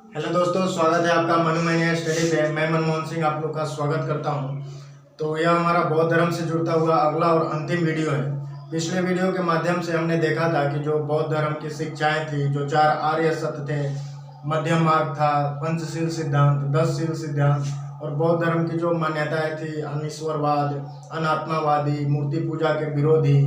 Hello दोस्तों, स्वागत है आपका मनुमैनिया स्टडी पे। मैं मनमोहन सिंह आप लोग का स्वागत करता हूं। तो यह हमारा बौद्ध धर्म से जुड़ता हुआ अगला और अंतिम वीडियो है। पिछले वीडियो के माध्यम से हमने देखा था कि जो बौद्ध धर्म की शिक्षाएं थी, जो 4 आर्य सत्य थे, मध्यम मार्ग था, पंचशील सिद्धांत, 10 शील सिद्धांत और बौद्ध धर्म की जो मान्यताएं थी, अनिश्वरवाद, अनात्मावादी, मूर्ति पूजा के विरोधी।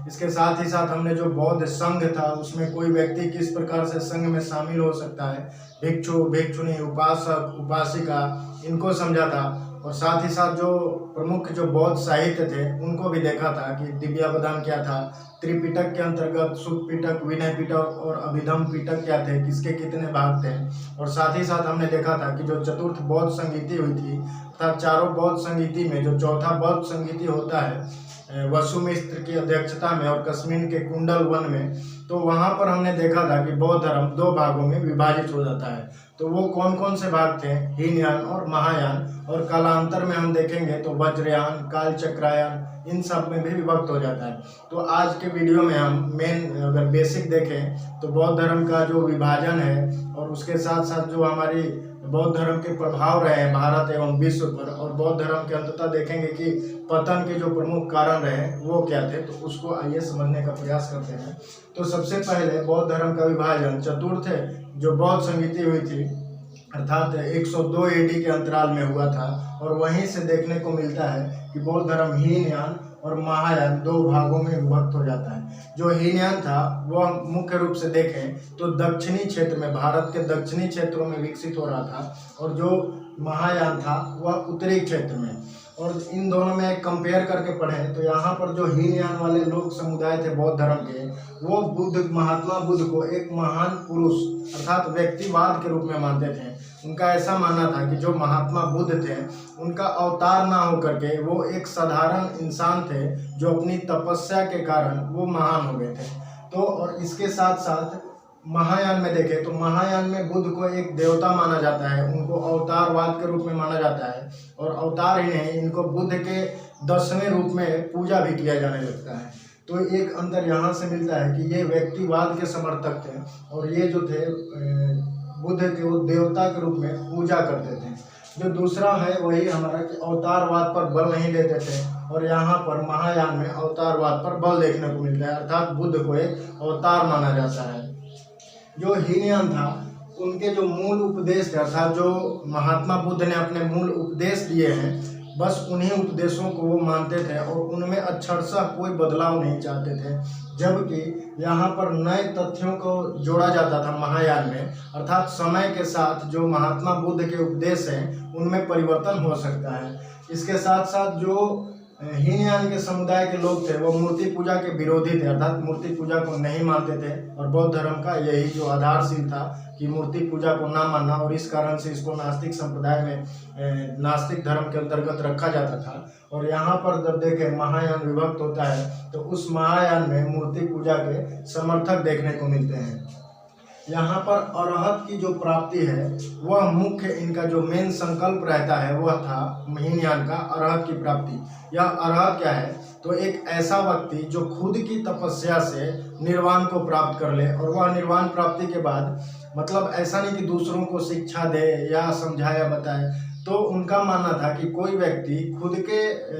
इसके साथ ही साथ हमने जो बौद्ध संघ था उसमें कोई व्यक्ति किस प्रकार से संघ में शामिल हो सकता है, भिक्षु, भिक्षुणी, उपासक, उपासिका, इनको समझा था। और साथ ही साथ जो प्रमुख जो बौद्ध साहित्य थे उनको भी देखा था कि दिव्यावदान क्या था, त्रिपिटक के अंतर्गत सुख पिटक, विनय पिटक और अभिधम पिटक क्या थे, किसके कितने भाग थे। और साथ ही साथ हमने देखा था कि जो चतुर्थ बौद्ध संगीति हुई थी, अर्थात चारों बौद्ध संगीति में जो चौथा बौद्ध संगीति होता है वसुमित्र की अध्यक्षता में और कश्मीर के कुंडल वन में, तो वहां पर हमने देखा था कि बौद्ध धर्म 2 भागों में विभाजित हो जाता है। तो वो कौन कौन से भाग थे? हीनयान और महायान। और कालांतर में हम देखेंगे तो वज्रयान, कालचक्रायन, इन सब में भी विभक्त हो जाता है। तो आज के वीडियो में हम अगर बेसिक देखें तो बौद्ध धर्म का जो विभाजन है और उसके साथ साथ जो हमारी बौद्ध धर्म के प्रभाव रहे हैं भारत एवं विश्व पर, और बौद्ध धर्म के अंततः देखेंगे कि पतन के जो प्रमुख कारण रहे वो क्या थे, तो उसको आइए समझने का प्रयास करते हैं। तो सबसे पहले बौद्ध धर्म का विभाजन चतुर्थ जो बौद्ध संगीति हुई थी, अर्थात 102 एडी के अंतराल में हुआ था। और वहीं से देखने को मिलता है कि बौद्ध धर्म हीनयान और महायान 2 भागों में विभक्त हो जाता है। जो हीनयान था वह मुख्य रूप से देखें तो दक्षिणी क्षेत्र में, भारत के दक्षिणी क्षेत्रों में विकसित हो रहा था, और जो महायान था वह उत्तरी क्षेत्र में। और इन दोनों में कंपेयर करके पढ़ें तो यहाँ पर जो हीनयान वाले लोग समुदाय थे बौद्ध धर्म के, वो महात्मा बुद्ध को एक महान पुरुष अर्थात व्यक्तिवाद के रूप में मानते थे। उनका ऐसा मानना था कि जो महात्मा बुद्ध थे उनका अवतार ना होकर के वो एक साधारण इंसान थे, जो अपनी तपस्या के कारण वो महान हो गए थे। तो और इसके साथ साथ महायान में देखें तो महायान में बुद्ध को एक देवता माना जाता है, उनको अवतारवाद के रूप में माना जाता है। और अवतार ही नहीं, इनको बुद्ध के 10वें रूप में पूजा भी किया जाने लगता है। तो एक अंतर यहाँ से मिलता है कि ये व्यक्तिवाद के समर्थक थे और ये जो थे बुद्ध के वो देवता के रूप में पूजा करते थे। जो दूसरा है वही हमारा कि अवतारवाद पर बल नहीं देते थे, और यहाँ पर महायान में अवतारवाद पर बल देखने को मिलता है, अर्थात बुद्ध को एक अवतार माना जाता है। जो हीनयान था उनके जो मूल उपदेश थे, अर्थात जो महात्मा बुद्ध ने अपने मूल उपदेश दिए हैं, बस उन्हीं उपदेशों को वो मानते थे और उनमें अक्षरशः कोई बदलाव नहीं चाहते थे। जबकि यहाँ पर नए तथ्यों को जोड़ा जाता था महायान में, अर्थात समय के साथ जो महात्मा बुद्ध के उपदेश हैं उनमें परिवर्तन हो सकता है। इसके साथ साथ जो हीनयान के समुदाय के लोग थे वो मूर्ति पूजा के विरोधी थे, अर्थात मूर्ति पूजा को नहीं मानते थे। और बौद्ध धर्म का यही जो आधारशील था कि मूर्ति पूजा को ना मानना, और इस कारण से इसको नास्तिक संप्रदाय में नास्तिक धर्म के अंतर्गत रखा जाता था। और यहाँ पर जब देखें महायान विभक्त होता है तो उस महायान में मूर्ति पूजा के समर्थक देखने को मिलते हैं। यहाँ पर अरहत की जो प्राप्ति है वह मुख्य इनका जो मेन संकल्प रहता है वह था हीनयान का अरहत की प्राप्ति। यह अरहत क्या है? तो एक ऐसा व्यक्ति जो खुद की तपस्या से निर्वाण को प्राप्त कर ले, और वह निर्वाण प्राप्ति के बाद मतलब ऐसा नहीं कि दूसरों को शिक्षा दे या समझाया बताए। तो उनका मानना था कि कोई व्यक्ति खुद के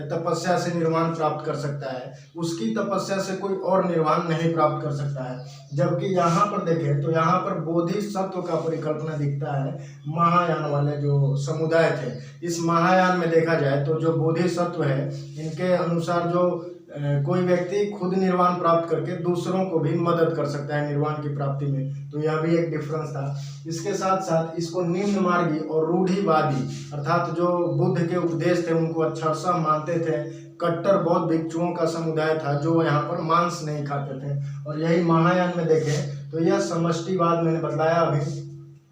तपस्या से निर्वाण प्राप्त कर सकता है, उसकी तपस्या से कोई और निर्वाण नहीं प्राप्त कर सकता है। जबकि यहाँ पर देखें तो यहाँ पर बोधिसत्व का परिकल्पना दिखता है महायान वाले जो समुदाय थे। इस महायान में देखा जाए तो जो बोधिसत्व है इनके अनुसार जो कोई व्यक्ति खुद निर्वाण प्राप्त करके दूसरों को भी मदद कर सकता है निर्वाण की प्राप्ति में। तो यह भी एक डिफरेंस था। इसके साथ साथ इसको निम्न मार्गी और रूढ़िवादी, अर्थात जो बुद्ध के उपदेश थे उनको अक्षरशः मानते थे, कट्टर बौद्ध भिक्षुओं का समुदाय था जो यहाँ पर मांस नहीं खाते थे। और यही महायान में देखें तो यह समष्टिवाद मैंने बताया अभी,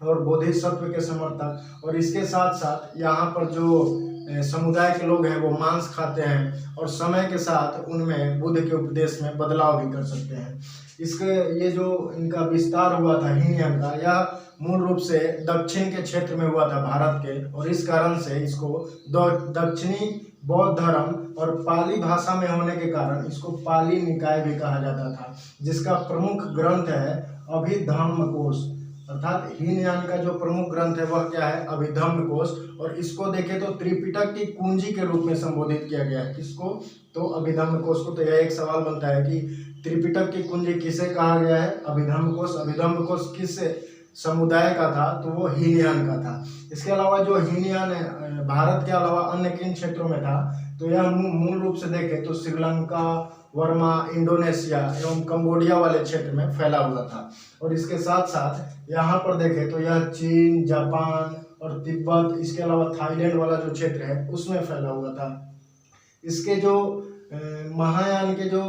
और बोधिसत्व के समर्थक। और इसके साथ साथ यहाँ पर जो समुदाय के लोग हैं वो मांस खाते हैं, और समय के साथ उनमें बुद्ध के उपदेश में बदलाव भी कर सकते हैं। इसके ये जो इनका विस्तार हुआ था हीनयान का, यह मूल रूप से दक्षिण के क्षेत्र में हुआ था भारत के, और इस कारण से इसको दक्षिणी बौद्ध धर्म और पाली भाषा में होने के कारण इसको पाली निकाय भी कहा जाता था, जिसका प्रमुख ग्रंथ है अभिधम्मकोश। अर्थात हीनयान का जो प्रमुख ग्रंथ है वह क्या है, अभिधम्म कोश। और इसको देखें तो त्रिपिटक की कुंजी के रूप में संबोधित किया गया है। किसको? तो अभिधम्म कोश को। तो यह एक सवाल बनता है कि त्रिपिटक की कुंजी किसे कहा गया है? अभिधम्म कोश। अभिधम्म कोश किस समुदाय का था? तो वो हीनयान का था। इसके अलावा जो हीनयान भारत के अलावा अन्य किन क्षेत्रों में था? तो यह मूल रूप से देखें तो श्रीलंका, वर्मा, इंडोनेशिया एवं कंबोडिया वाले क्षेत्र में फैला हुआ था। और इसके साथ साथ यहाँ पर देखें तो यह चीन, जापान और तिब्बत, इसके अलावा थाईलैंड वाला जो क्षेत्र है उसमें फैला हुआ था। इसके जो महायान के जो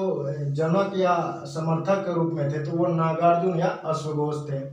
जनक या समर्थक के रूप में थे तो वो नागार्जुन या अश्वघोष थे।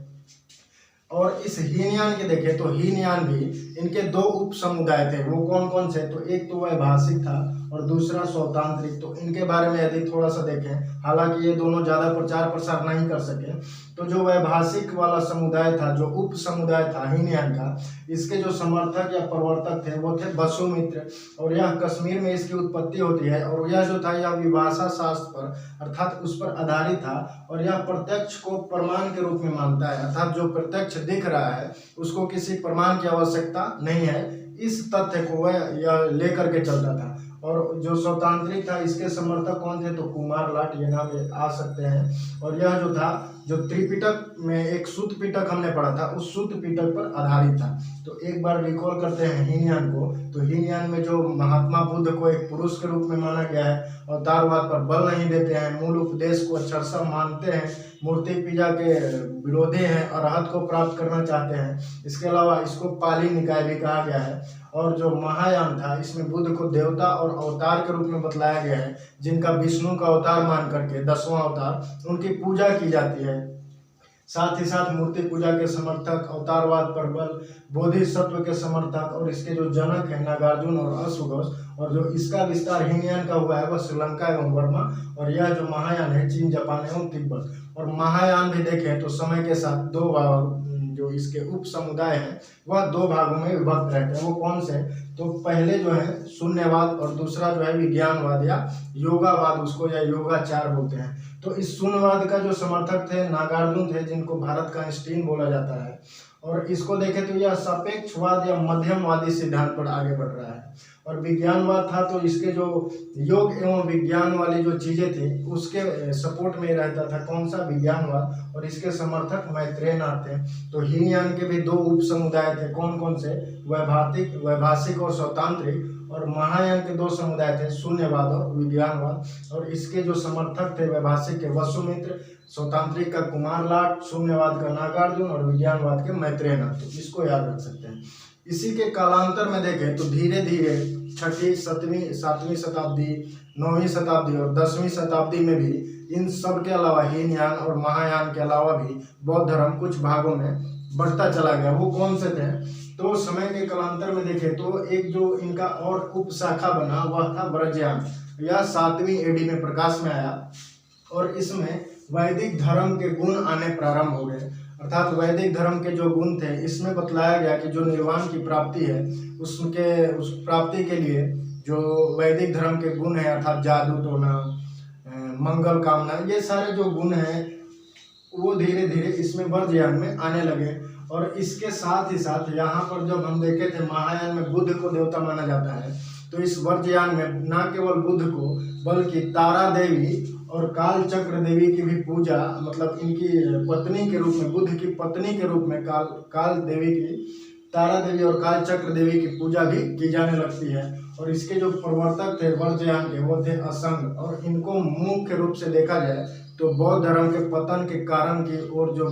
और इस हीनयान के देखें तो हीनयान भी इनके दो उप समुदाय थे। वो कौन कौन से? तो एक तो वैभाषिक था और दूसरा स्वतांत्रिक। तो इनके बारे में यदि थोड़ा सा देखें, हालांकि ये दोनों ज़्यादा प्रचार प्रसार नहीं कर सके, तो जो वैभाषिक वाला समुदाय था, जो उप समुदाय था हीनयान का, इसके जो समर्थक या प्रवर्तक थे वो थे वसुमित्र। और यह कश्मीर में इसकी उत्पत्ति होती है। और यह जो था यह विभाषा शास्त्र पर अर्थात उस पर आधारित था। और यह प्रत्यक्ष को प्रमाण के रूप में मानता है, अर्थात जो प्रत्यक्ष दिख रहा है उसको किसी प्रमाण की आवश्यकता नहीं है। इस तथ्य को वह यह लेकर के चलता था। और जो स्वतांत्रिक था इसके समर्थक कौन थे? तो कुमार लाट, ये नाम आ सकते हैं। और यह जो था, जो त्रिपिटक में एक सूत पिटक हमने पढ़ा था, उस सूत पिटक पर आधारित था। तो एक बार रिकॉल करते हैं हीनयान को। तो हीनयान में जो महात्मा बुद्ध को एक पुरुष के रूप में माना गया है, अवतारवाद पर बल नहीं देते हैं, मूल उपदेश को अक्षरशः मानते हैं, मूर्ति पूजा के विरोधी हैं, अरहत को प्राप्त करना चाहते हैं। इसके अलावा इसको पाली निकाय भी कहा गया है। और जो महायान था इसमें बुद्ध को देवता और अवतार के रूप में बतलाया गया है, जिनका विष्णु का अवतार मान करके 10वां अवतार उनकी पूजा की जाती है। साथ ही साथ मूर्ति पूजा के समर्थक, अवतारवाद पर बल, बोधिसत्व के समर्थक और इसके जो जनक है नागार्जुन और अश्वघोष। और जो इसका विस्तार हीनयान का हुआ है वह श्रीलंका एवं वर्मा। और यह जो महायान है चीन, जापान एवं तिब्बत। और महायान भी देखें तो समय के साथ दो भाग, जो इसके उप समुदाय हैं वह दो भागों में विभक्त रहते हैं। वो कौन से? तो पहले जो है शून्यवाद और दूसरा जो है विज्ञानवाद या योगावाद, उसको या योगाचार बोलते हैं। तो इस शून्यवाद का जो समर्थक थे नागार्जुन थे, जिनको भारत का आइंस्टीन बोला जाता है। और इसको देखें तो यह सापेक्षवाद या मध्यमवादी सिद्धांत पर आगे बढ़ रहा है। और विज्ञानवाद था तो इसके जो योग एवं विज्ञान वाली जो चीजें थी उसके सपोर्ट में रहता था। कौन सा? विज्ञानवाद। और इसके समर्थक मैत्रेयनाथ थे। तो हीनयान के भी दो उप समुदाय थे। कौन कौन से? वैभाषिक और स्वतांत्रिक। और महायान के दो समुदाय थे, शून्यवाद और विज्ञानवाद। और इसके जो समर्थक थे वैभाषिक के वसुमित्र, स्वतांत्रिक का कुमार लाट, शून्यवाद का नागार्जुन और विज्ञानवाद के मैत्रेयनाथ। तो इसको याद रख सकते हैं। इसी के कालांतर में देखें तो धीरे धीरे 6वीं, 7वीं शताब्दी, 9वीं शताब्दी और 10वीं शताब्दी में भी इन सब के अलावा हीनयान और महायान के अलावा भी बौद्ध धर्म कुछ भागों में बढ़ता चला गया। वो कौन से थे? तो समय के कालांतर में देखें तो एक जो इनका और उप शाखा बना वह था व्रजयान। यह 7वीं AD में प्रकाश में आया। और इसमें वैदिक धर्म के गुण आने प्रारंभ हो गए। अर्थात वैदिक धर्म के जो गुण थे इसमें बतलाया गया कि जो निर्वाण की प्राप्ति है उस प्राप्ति के लिए जो वैदिक धर्म के गुण है, अर्थात जादू टोना, मंगल कामना, ये सारे जो गुण हैं वो धीरे धीरे इसमें व्रजयान में आने लगे। और इसके साथ ही साथ यहाँ पर जब हम देखे थे महायान में बुद्ध को देवता माना जाता है, तो इस व्रजयान में न केवल बुद्ध को बल्कि तारा देवी और काल चक्र देवी की भी पूजा, मतलब इनकी पत्नी के रूप में, बुद्ध की पत्नी के रूप में काल देवी की, तारा देवी और काल चक्र देवी की पूजा भी की जाने लगती है। और इसके जो प्रवर्तक थे व्रजयान के वो थे असंग। और इनको मुख्य रूप से देखा जाए तो बौद्ध धर्म के पतन के कारण की ओर जो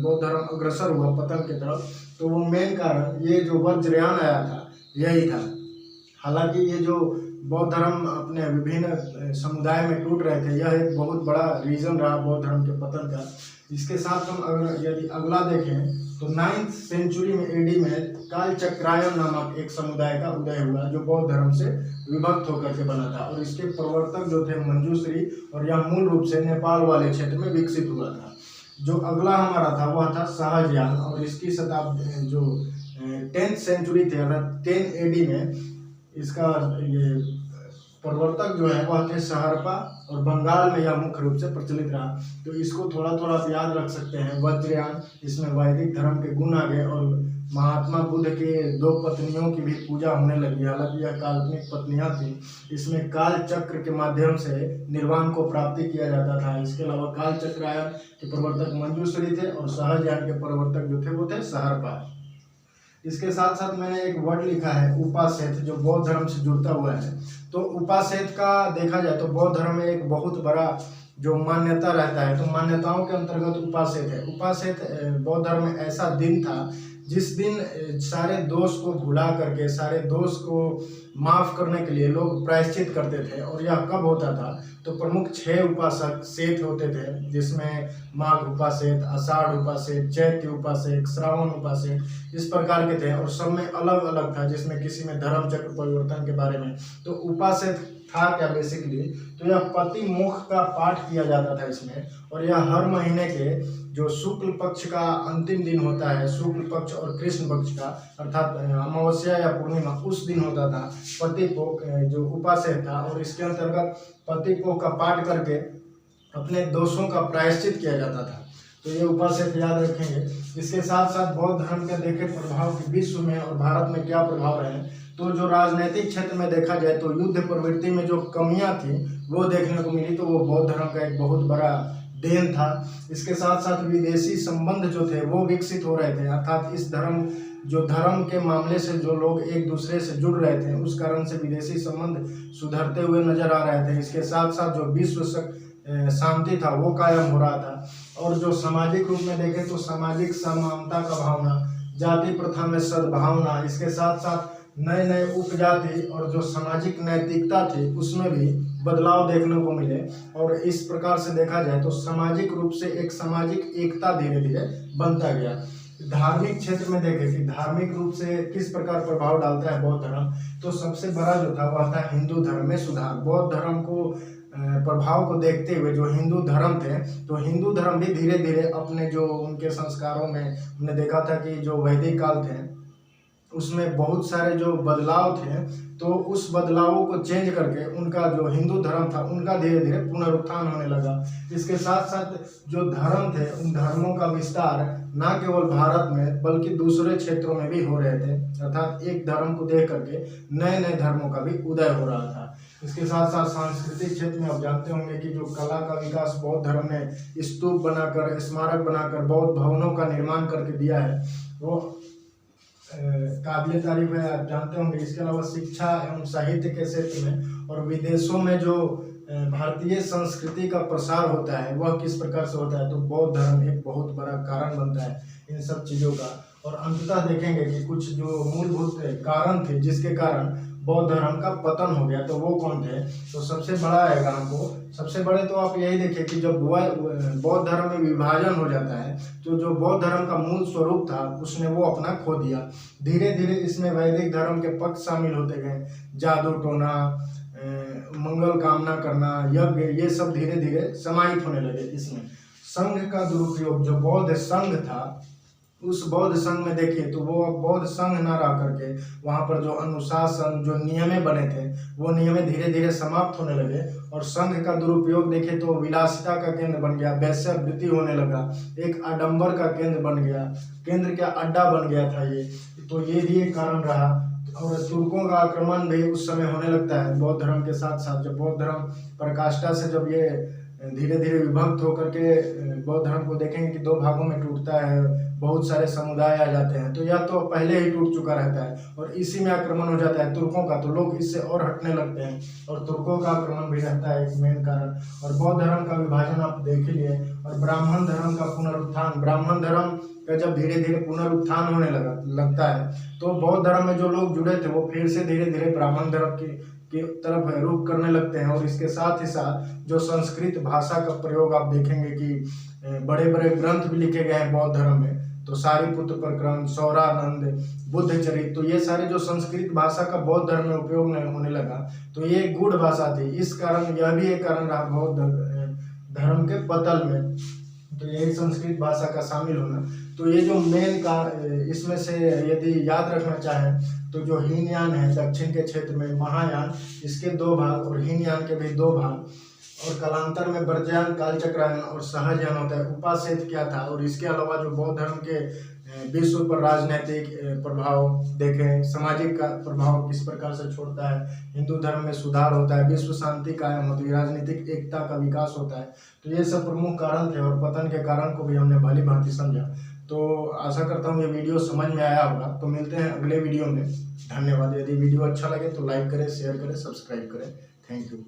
बौद्ध धर्म अग्रसर हुआ पतन की तरफ, तो वो मेन कारण ये जो वज्रयान आया था यही था। हालांकि ये जो बौद्ध धर्म अपने विभिन्न समुदाय में टूट रहे थे, यह एक बहुत बड़ा रीजन रहा बौद्ध धर्म के पतन का। इसके साथ हम अगर यदि अगला देखें तो 9th सेंचुरी में AD में काल चक्रायन नामक एक समुदाय का उदय हुआ जो बौद्ध धर्म से विभक्त होकर के बना था। और इसके प्रवर्तक जो थे मंजूश्री, और यह मूल रूप से नेपाल वाले क्षेत्र में विकसित हुआ था। जो अगला हमारा था वह था शाहजहान। और इसकी शताब्दी जो 10th सेंचुरी थे, अर्थात 10 AD में इसका ये प्रवर्तक जो है वह थे सहरपा, और बंगाल में यह मुख्य रूप से प्रचलित रहा। तो इसको थोड़ा थोड़ा आप याद रख सकते हैं। वज्रयान, इसमें वैदिक धर्म के गुण आ गए, और महात्मा बुद्ध के 2 पत्नियों की भी पूजा होने लगी। हालांकि यह काल्पनिक पत्नियां थी। इसमें काल चक्र के माध्यम से निर्वाण को प्राप्ति किया जाता था। इसके अलावा काल चक्रायन के प्रवर्तक मंजूश्री थे, और सहजयान के प्रवर्तक जो थे वो थे सहरपा। इसके साथ साथ मैंने एक वर्ड लिखा है उपासेत, जो बौद्ध धर्म से जुड़ता हुआ है। तो उपासेत का देखा जाए तो बौद्ध धर्म में एक बहुत बड़ा जो मान्यता रहता है, तो मान्यताओं के अंतर्गत उपासेत है। उपासेत बौद्ध धर्म में ऐसा दिन था जिस दिन सारे दोष को भुला करके, सारे दोष को माफ करने के लिए लोग प्रायश्चित करते थे। और यह कब होता था? तो प्रमुख 6 उपासक सेठ होते थे, जिसमें माघ उपासेठ, आषाढ़ उपासेठ, चैत्य उपासेठ, श्रावण उपासेठ, इस प्रकार के थे। और सब में अलग अलग था, जिसमें किसी में धर्म चक्र परिवर्तन के बारे में। तो उपासेठ था क्या बेसिकली? तो यह पति मोक्ष का पाठ किया जाता था इसमें, और यह हर महीने के जो शुक्ल पक्ष का अंतिम दिन होता है, शुक्ल पक्ष और कृष्ण पक्ष का, अर्थात अमावस्या या पूर्णिमा, उस दिन होता था पति पोख जो उपासेठ था। और इसके अंतर्गत पति पोख का पाठ करके अपने दोषों का प्रायश्चित किया जाता था। तो ये उपासेठ याद रखेंगे। इसके साथ साथ बौद्ध धर्म के देखे प्रभाव की विश्व में और भारत में क्या प्रभाव रहे, तो जो राजनीतिक क्षेत्र में देखा जाए तो युद्ध प्रवृत्ति में जो कमियां थी वो देखने को मिली, तो वो बौद्ध धर्म का एक बहुत बड़ा देन था। इसके साथ साथ विदेशी संबंध जो थे वो विकसित हो रहे थे, अर्थात इस धर्म के मामले से जो लोग एक दूसरे से जुड़ रहे थे, उस कारण से विदेशी संबंध सुधरते हुए नजर आ रहे थे। इसके साथ साथ जो विश्व शांति था वो कायम हो रहा था। और जो सामाजिक रूप में देखें तो सामाजिक समानता का भावना, जाति प्रथा में सद्भावना, इसके साथ साथ नए नए उपजाति और जो सामाजिक नैतिकता थी उसमें भी बदलाव देखने को मिले। और इस प्रकार से देखा जाए तो सामाजिक रूप से एक सामाजिक एकता धीरे धीरे बनता गया। धार्मिक क्षेत्र में देखें कि धार्मिक रूप से किस प्रकार प्रभाव डालता है बौद्ध धर्म, तो सबसे बड़ा जो था वह था हिंदू धर्म में सुधार। बौद्ध धर्म को प्रभाव को देखते हुए जो हिंदू धर्म थे, तो हिंदू धर्म भी धीरे धीरे अपने जो उनके संस्कारों में हमने देखा था कि जो वैदिक काल थे उसमें बहुत सारे जो बदलाव थे, तो उस बदलावों को चेंज करके उनका जो हिंदू धर्म था उनका धीरे धीरे पुनरुत्थान होने लगा। इसके साथ साथ जो धर्म थे उन धर्मों का विस्तार न केवल भारत में बल्कि दूसरे क्षेत्रों में भी हो रहे थे, अर्थात एक धर्म को देख करके नए नए धर्मों का भी उदय हो रहा था। इसके साथ साथ सांस्कृतिक क्षेत्र में आप जानते होंगे कि जो कला का विकास बौद्ध धर्म ने स्तूप बनाकर, स्मारक बनाकर, बौद्ध भवनों का निर्माण करके दिया है, वो काबिल तारीफ है, आप जानते होंगे। इसके अलावा शिक्षा एवं साहित्य के क्षेत्र में और विदेशों में जो भारतीय संस्कृति का प्रसार होता है वह किस प्रकार से होता है, तो बौद्ध धर्म एक बहुत बड़ा कारण बनता है इन सब चीज़ों का। और अंततः देखेंगे कि कुछ जो मूलभूत कारण थे जिसके कारण बौद्ध धर्म का पतन हो गया, तो वो कौन थे? तो सबसे बड़ा आएगा हमको, सबसे बड़े तो आप यही देखिए कि जब बौद्ध धर्म में विभाजन हो जाता है तो जो बौद्ध धर्म का मूल स्वरूप था उसने वो अपना खो दिया। धीरे धीरे इसमें वैदिक धर्म के पक्ष शामिल होते गए, जादू टोना, मंगल कामना करना, यज्ञ, ये सब धीरे धीरे समाहित होने लगे इसमें। संघ का दुरुपयोग, जो बौद्ध संघ था उस बौद्ध संघ में देखिए तो वो बौद्ध संघ न रह करके वहाँ पर जो अनुशासन, जो नियमें बने थे वो नियमें धीरे धीरे समाप्त होने लगे। और संघ का दुरुपयोग देखें तो विलासिता का केंद्र बन गया, वैश्यवृत्ति होने लगा, एक आडंबर का केंद्र बन गया, केंद्र क्या अड्डा बन गया था ये, तो ये भी एक कारण रहा। और तुर्कों का आक्रमण भी उस समय होने लगता है बौद्ध धर्म के साथ साथ। जब बौद्ध धर्म पराकाष्ठा से जब ये धीरे धीरे विभक्त होकर के बौद्ध धर्म को देखेंगे कि 2 भागों में टूटता है, बहुत सारे समुदाय आ जाते हैं, तो यह तो पहले ही टूट चुका रहता है और इसी में आक्रमण हो जाता है तुर्कों का, तो लोग इससे और हटने लगते हैं और तुर्कों का आक्रमण भी रहता है एक मेन कारण। और बौद्ध धर्म का विभाजन आप देख ही लिए। और ब्राह्मण धर्म का पुनरुत्थान, ब्राह्मण धर्म का जब धीरे धीरे पुनरुत्थान होने लगता है तो बौद्ध धर्म में जो लोग जुड़े थे वो फिर से धीरे धीरे ब्राह्मण धर्म की तरफ रुख करने लगते हैं। और इसके साथ ही साथ जो संस्कृत भाषा का प्रयोग आप देखेंगे कि बड़े बड़े ग्रंथ भी लिखे गए हैं बौद्ध धर्म में, तो सारिपुत्र प्रकरण, सौरानंद, बुद्ध चरित, तो ये सारे जो संस्कृत भाषा का बौद्ध धर्म में उपयोग होने लगा, तो ये गूढ़ भाषा थी। इस कारण यह भी एक कारण रहा बौद्ध धर्म के पतन में। तो यही संस्कृत भाषा का शामिल होना। तो ये जो मेन का इसमें से यदि याद रखना चाहें तो जो हीनयान है दक्षिण के क्षेत्र में, महायान इसके 2 भाग और हीनयान के भी 2 भाग, और कालांतर में ब्रजयान, कालचक्रायन और सहजयान होता है। उपासेत क्या था, और इसके अलावा जो बौद्ध धर्म के विश्व पर राजनीतिक प्रभाव देखें, सामाजिक का प्रभाव किस प्रकार से छोड़ता है, हिंदू धर्म में सुधार होता है, विश्व शांति कायम होती है, राजनीतिक एकता का विकास होता है। तो ये सब प्रमुख कारण थे और पतन के कारण को भी हमने भली भांति समझा। तो आशा करता हूँ ये वीडियो समझ में आया होगा। तो मिलते हैं अगले वीडियो में। धन्यवाद। यदि वीडियो अच्छा लगे तो लाइक करें, शेयर करें, सब्सक्राइब करें। Thank you.